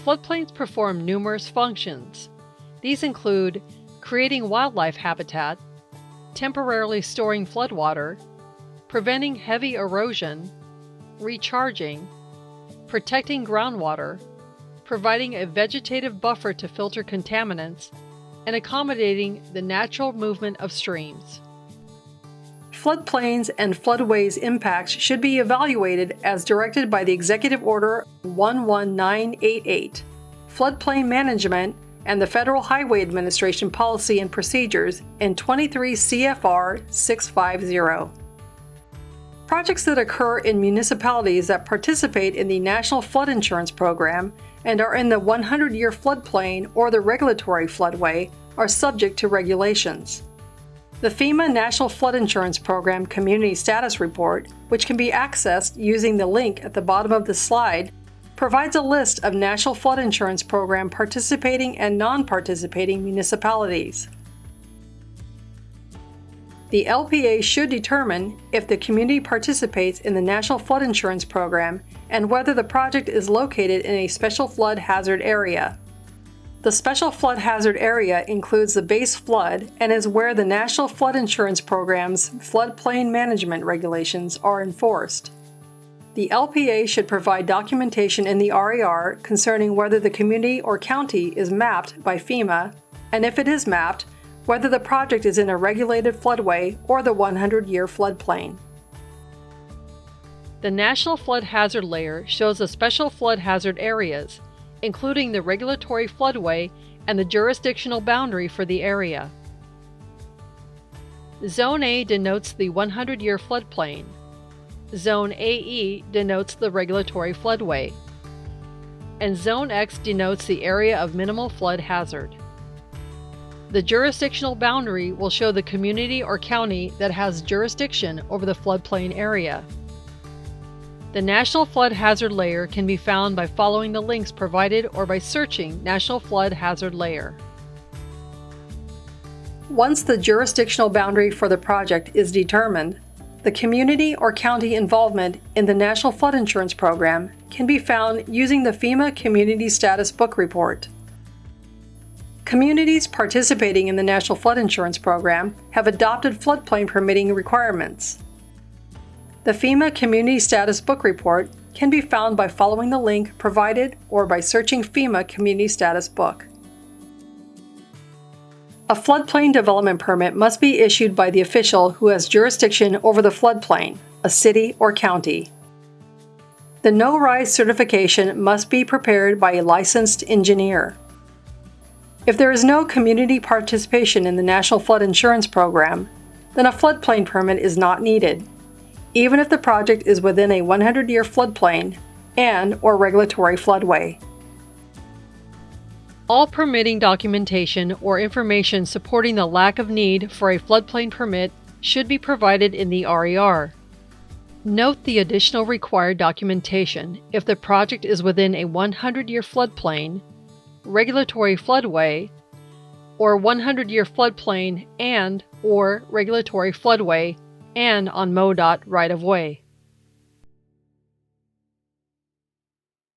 Floodplains perform numerous functions. These include creating wildlife habitat, temporarily storing floodwater, preventing heavy erosion, recharging, protecting groundwater, providing a vegetative buffer to filter contaminants, and accommodating the natural movement of streams. Floodplains and floodways impacts should be evaluated as directed by the Executive Order 11988, Floodplain Management, and the Federal Highway Administration Policy and Procedures in 23 CFR 650. Projects that occur in municipalities that participate in the National Flood Insurance Program and are in the 100-year floodplain or the regulatory floodway are subject to regulations. The FEMA National Flood Insurance Program Community Status Report, which can be accessed using the link at the bottom of the slide, provides a list of National Flood Insurance Program participating and non-participating municipalities. The LPA should determine if the community participates in the National Flood Insurance Program and whether the project is located in a special flood hazard area. The special flood hazard area includes the base flood and is where the National Flood Insurance Program's floodplain management regulations are enforced. The LPA should provide documentation in the RER concerning whether the community or county is mapped by FEMA, and if it is mapped, whether the project is in a regulated floodway or the 100-year floodplain. The National Flood Hazard Layer shows the special flood hazard areas, including the regulatory floodway and the jurisdictional boundary for the area. Zone A denotes the 100-year floodplain. Zone AE denotes the regulatory floodway. And Zone X denotes the area of minimal flood hazard. The jurisdictional boundary will show the community or county that has jurisdiction over the floodplain area. The National Flood Hazard Layer can be found by following the links provided or by searching National Flood Hazard Layer. Once the jurisdictional boundary for the project is determined, the community or county involvement in the National Flood Insurance Program can be found using the FEMA Community Status Book Report. Communities participating in the National Flood Insurance Program have adopted floodplain permitting requirements. The FEMA Community Status Book Report can be found by following the link provided or by searching FEMA Community Status Book. A floodplain development permit must be issued by the official who has jurisdiction over the floodplain, a city or county. The no-rise certification must be prepared by a licensed engineer. If there is no community participation in the National Flood Insurance Program, then a floodplain permit is not needed, even if the project is within a 100-year floodplain and/or regulatory floodway. All permitting documentation or information supporting the lack of need for a floodplain permit should be provided in the RER. Note the additional required documentation if the project is within a 100-year floodplain, regulatory floodway, or 100-year floodplain and/or regulatory floodway and on MoDOT right-of-way.